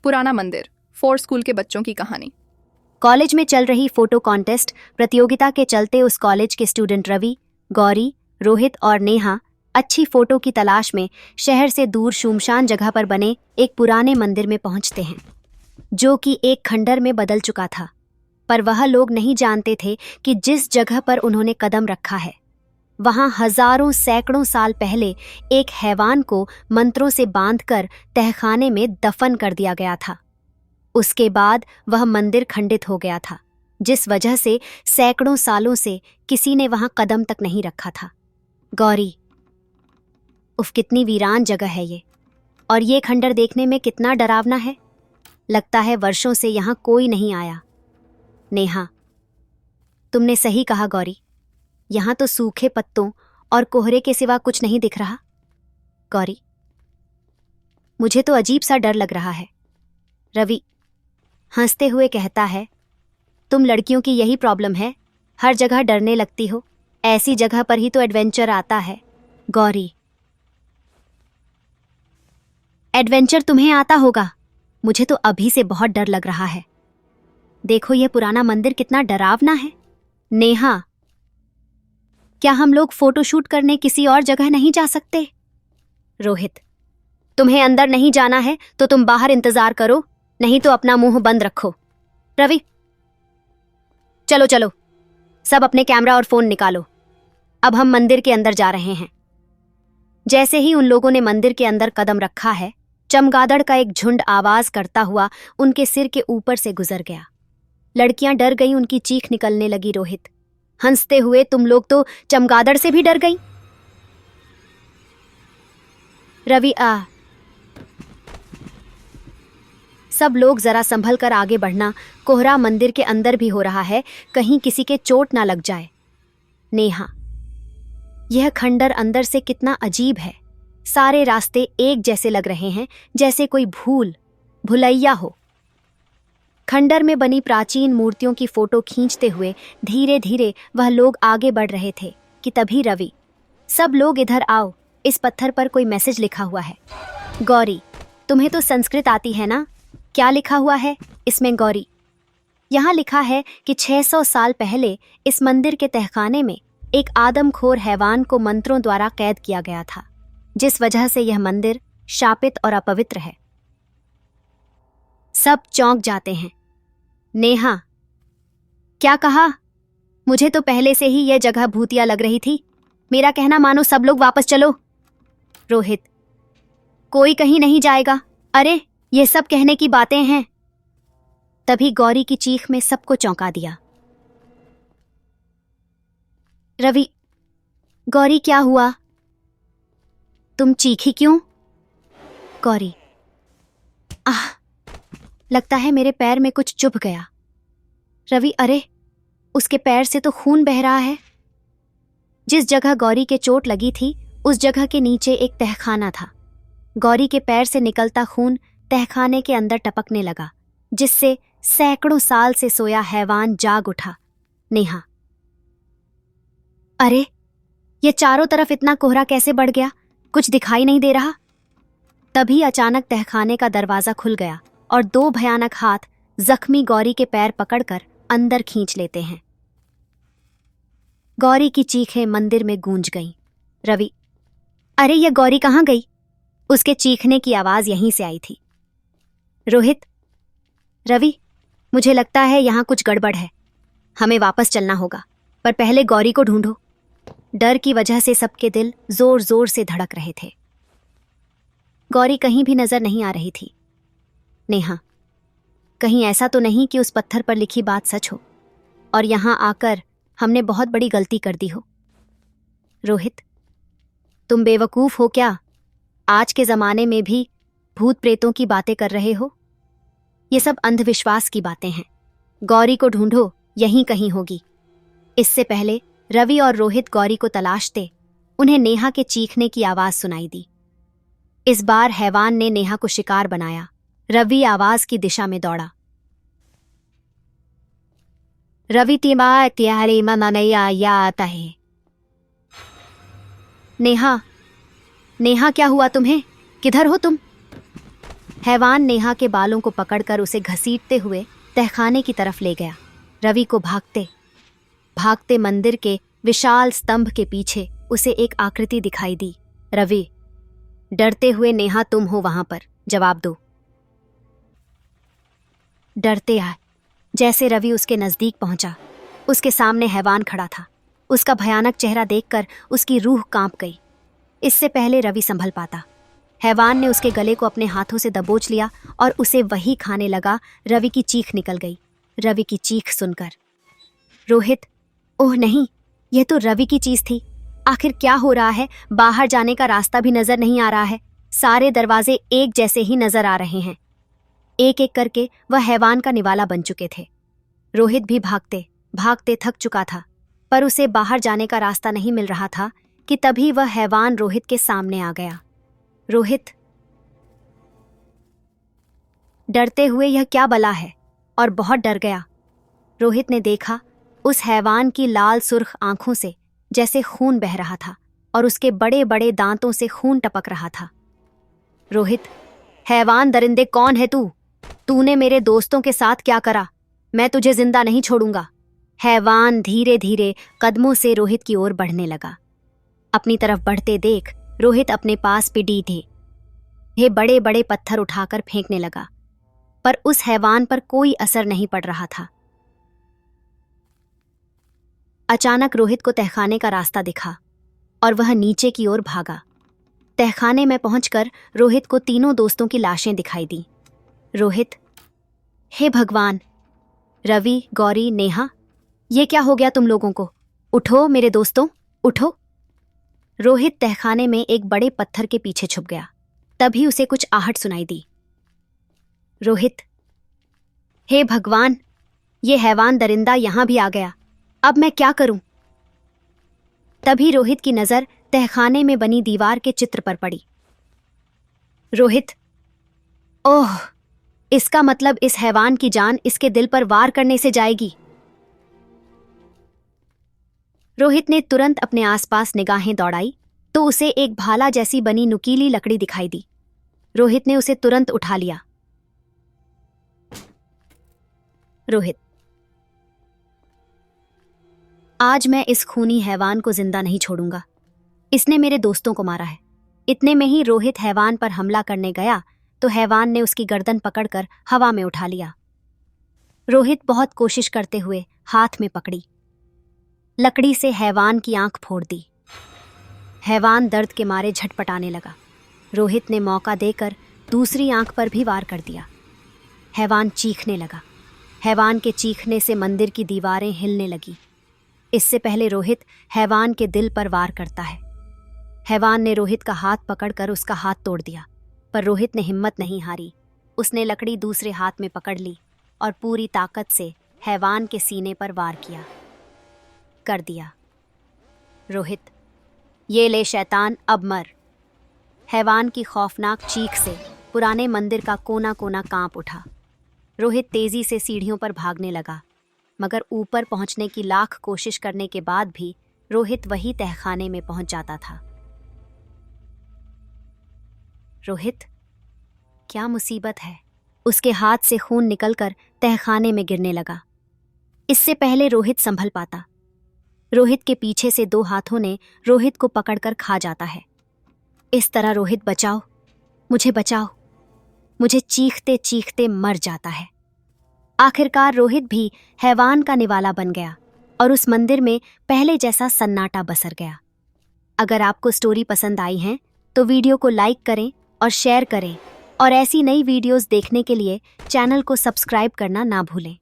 पुराना मंदिर, 4 स्कूल के बच्चों की कहानी। कॉलेज में चल रही फोटो कॉन्टेस्ट प्रतियोगिता के चलते उस कॉलेज के स्टूडेंट रवि, गौरी, रोहित और नेहा अच्छी फोटो की तलाश में शहर से दूर शुमशान जगह पर बने एक पुराने मंदिर में पहुंचते हैं, जो कि एक खंडर में बदल चुका था। पर वह लोग नहीं जानते थे कि जिस जगह पर उन्होंने कदम रखा है, वहां हजारों सैकड़ों साल पहले एक हैवान को मंत्रों से बांधकर तहखाने में दफन कर दिया गया था। उसके बाद वह मंदिर खंडित हो गया था, जिस वजह से सैकड़ों सालों से किसी ने वहां कदम तक नहीं रखा था। गौरी, उफ, कितनी वीरान जगह है ये, और ये खंडर देखने में कितना डरावना है। लगता है वर्षों से यहां कोई नहीं आया। नेहा, तुमने सही कहा गौरी, यहां तो सूखे पत्तों और कोहरे के सिवा कुछ नहीं दिख रहा। गौरी, मुझे तो अजीब सा डर लग रहा है। रवि हंसते हुए कहता है, तुम लड़कियों की यही प्रॉब्लम है, हर जगह डरने लगती हो, ऐसी जगह पर ही तो एडवेंचर आता है। गौरी, एडवेंचर तुम्हें आता होगा, मुझे तो अभी से बहुत डर लग रहा है। देखो यह पुराना मंदिर कितना डरावना है। नेहा, क्या हम लोग फोटोशूट करने किसी और जगह नहीं जा सकते? रोहित, तुम्हें अंदर नहीं जाना है तो तुम बाहर इंतजार करो, नहीं तो अपना मुंह बंद रखो। रवि, चलो चलो, सब अपने कैमरा और फोन निकालो, अब हम मंदिर के अंदर जा रहे हैं। जैसे ही उन लोगों ने मंदिर के अंदर कदम रखा है, चमगादड़ का एक झुंड आवाज करता हुआ उनके सिर के ऊपर से गुजर गया। लड़कियां डर गई, उनकी चीख निकलने लगी। रोहित हंसते हुए, तुम लोग तो चमगादड़ से भी डर गई। रवि, सब लोग जरा संभल कर आगे बढ़ना, कोहरा मंदिर के अंदर भी हो रहा है, कहीं किसी के चोट ना लग जाए। नेहा, यह खंडर अंदर से कितना अजीब है, सारे रास्ते एक जैसे लग रहे हैं, जैसे कोई भुलैया हो। खंडर में बनी प्राचीन मूर्तियों की फोटो खींचते हुए धीरे धीरे वह लोग आगे बढ़ रहे थे कि तभी रवि, सब लोग इधर आओ, इस पत्थर पर कोई मैसेज लिखा हुआ है। गौरी, तुम्हें तो संस्कृत आती है ना, क्या लिखा हुआ है इसमें? गौरी, यहाँ लिखा है कि 600 साल पहले इस मंदिर के तहखाने में एक आदमखोर हैवान को मंत्रों द्वारा कैद किया गया था, जिस वजह से यह मंदिर शापित और अपवित्र है। सब चौंक जाते हैं। नेहा, क्या कहा? मुझे तो पहले से ही यह जगह भूतिया लग रही थी, मेरा कहना मानो, सब लोग वापस चलो। रोहित, कोई कहीं नहीं जाएगा, अरे ये सब कहने की बातें हैं। तभी गौरी की चीख में सबको चौंका दिया। रवि, गौरी क्या हुआ, तुम चीखी क्यों? गौरी, लगता है मेरे पैर में कुछ चुभ गया। रवि, अरे उसके पैर से तो खून बह रहा है। जिस जगह गौरी के चोट लगी थी उस जगह के नीचे एक तहखाना था। गौरी के पैर से निकलता खून तहखाने के अंदर टपकने लगा, जिससे सैकड़ों साल से सोया हैवान जाग उठा। नेहा, अरे ये चारों तरफ इतना कोहरा कैसे बढ़ गया, कुछ दिखाई नहीं दे रहा। तभी अचानक तहखाने का दरवाजा खुल गया और 2 भयानक हाथ जख्मी गौरी के पैर पकड़कर अंदर खींच लेते हैं। गौरी की चीखें मंदिर में गूंज गईं। रवि, अरे यह गौरी कहाँ गई? उसके चीखने की आवाज यहीं से आई थी। रोहित, रवि, मुझे लगता है यहां कुछ गड़बड़ है, हमें वापस चलना होगा, पर पहले गौरी को ढूंढो। डर की वजह से सबके दिल जोर जोर से धड़क रहे थे। गौरी कहीं भी नजर नहीं आ रही थी। नेहा, कहीं ऐसा तो नहीं कि उस पत्थर पर लिखी बात सच हो और यहां आकर हमने बहुत बड़ी गलती कर दी हो? रोहित, तुम बेवकूफ हो क्या? आज के जमाने में भी भूत प्रेतों की बातें कर रहे हो? ये सब अंधविश्वास की बातें हैं। गौरी को ढूंढो, यहीं कहीं होगी। इससे पहले रवि और रोहित गौरी को तलाशते, उन्हें नेहा के चीखने की आवाज सुनाई दी। इस बार हैवान ने नेहा को शिकार बनाया। रवि आवाज की दिशा में दौड़ा। रवि त्यारे मनया या आता है। नेहा, नेहा क्या हुआ तुम्हें? किधर हो तुम? हैवान नेहा के बालों को पकड़कर उसे घसीटते हुए तहखाने की तरफ ले गया। रवि को भागते भागते मंदिर के विशाल स्तंभ के पीछे उसे एक आकृति दिखाई दी। रवि, डरते हुए नेहा, तुम हो वहां पर, जवाब दो। डरते आए। जैसे रवि उसके नजदीक पहुंचा, उसके सामने हैवान खड़ा था। उसका भयानक चेहरा देखकर उसकी रूह कांप गई। इससे पहले रवि संभल पाता, हैवान ने उसके गले को अपने हाथों से दबोच लिया और उसे वही खाने लगा। रवि की चीख निकल गई। रवि की चीख सुनकर रोहित, ओह नहीं, यह तो रवि की चीज थी। आखिर क्या हो रहा है? बाहर जाने का रास्ता भी नजर नहीं आ रहा है। सारे दरवाजे एक जैसे ही नजर आ रहे हैं। एक एक करके वह हैवान का निवाला बन चुके थे। रोहित भी भागते भागते थक चुका था, पर उसे बाहर जाने का रास्ता नहीं मिल रहा था कि तभी वह हैवान रोहित के सामने आ गया। रोहित, डरते हुए, यह क्या बला है? और बहुत डर गया। रोहित ने देखा उस हैवान की लाल सुर्ख आंखों से जैसे खून बह रहा था और उसके बड़े बड़े दांतों से खून टपक रहा था। रोहित, हैवान दरिंदे, कौन है तू? तूने मेरे दोस्तों के साथ क्या करा? मैं तुझे जिंदा नहीं छोड़ूंगा। हैवान धीरे धीरे कदमों से रोहित की ओर बढ़ने लगा। अपनी तरफ बढ़ते देख रोहित अपने पास पिटी थे ये बड़े बड़े पत्थर उठाकर फेंकने लगा, पर उस हैवान पर कोई असर नहीं पड़ रहा था। अचानक रोहित को तहखाने का रास्ता दिखा और वह नीचे की ओर भागा। तहखाने में पहुंचकर रोहित को तीनों दोस्तों की लाशें दिखाई दी। रोहित, हे भगवान! रवि, गौरी, नेहा, ये क्या हो गया तुम लोगों को? उठो मेरे दोस्तों, उठो। रोहित तहखाने में एक बड़े पत्थर के पीछे छुप गया। तभी उसे कुछ आहट सुनाई दी। रोहित, हे भगवान! ये हैवान दरिंदा यहां भी आ गया। अब मैं क्या करूं? तभी रोहित की नजर तहखाने में बनी दीवार के चित्र पर पड़ी। रोहित, ओह, इसका मतलब इस हैवान की जान इसके दिल पर वार करने से जाएगी। रोहित ने तुरंत अपने आसपास निगाहें दौड़ाई तो उसे एक भाला जैसी बनी नुकीली लकड़ी दिखाई दी। रोहित ने उसे तुरंत उठा लिया। रोहित, आज मैं इस खूनी हैवान को जिंदा नहीं छोड़ूंगा। इसने मेरे दोस्तों को मारा है। इतने में ही रोहित हैवान पर हमला करने गया तो हैवान ने उसकी गर्दन पकड़कर हवा में उठा लिया। रोहित बहुत कोशिश करते हुए हाथ में पकड़ी लकड़ी से हैवान की आंख फोड़ दी। हैवान दर्द के मारे झटपटाने लगा। रोहित ने मौका देकर दूसरी आंख पर भी वार कर दिया। हैवान चीखने लगा। हैवान के चीखने से मंदिर की दीवारें हिलने लगी। इससे पहले रोहित हैवान के दिल पर वार करता है। हैवान ने रोहित का हाथ पकड़कर उसका हाथ तोड़ दिया, पर रोहित ने हिम्मत नहीं हारी। उसने लकड़ी दूसरे हाथ में पकड़ ली और पूरी ताकत से हैवान के सीने पर वार किया। कर दिया। रोहित, ये ले शैतान, अब मर। हैवान की खौफनाक चीख से पुराने मंदिर का कोना कोना कांप उठा। रोहित तेजी से सीढ़ियों पर भागने लगा, मगर ऊपर पहुंचने की लाख कोशिश करने के बाद भी रोहित वही तहखाने में पहुंच जाता था। रोहित, क्या मुसीबत है? उसके हाथ से खून निकलकर तहखाने में गिरने लगा। इससे पहले रोहित संभल पाता, रोहित के पीछे से दो हाथों ने रोहित को पकड़कर खा जाता है। इस तरह रोहित, बचाओ, मुझे बचाओ, मुझे चीखते चीखते मर जाता है। आखिरकार रोहित भी हैवान का निवाला बन गया और उस मंदिर में पहले जैसा सन्नाटा बसर गया। अगर आपको स्टोरी पसंद आई है तो वीडियो को लाइक करें और शेयर करें, और ऐसी नई वीडियोस देखने के लिए चैनल को सब्सक्राइब करना ना भूलें।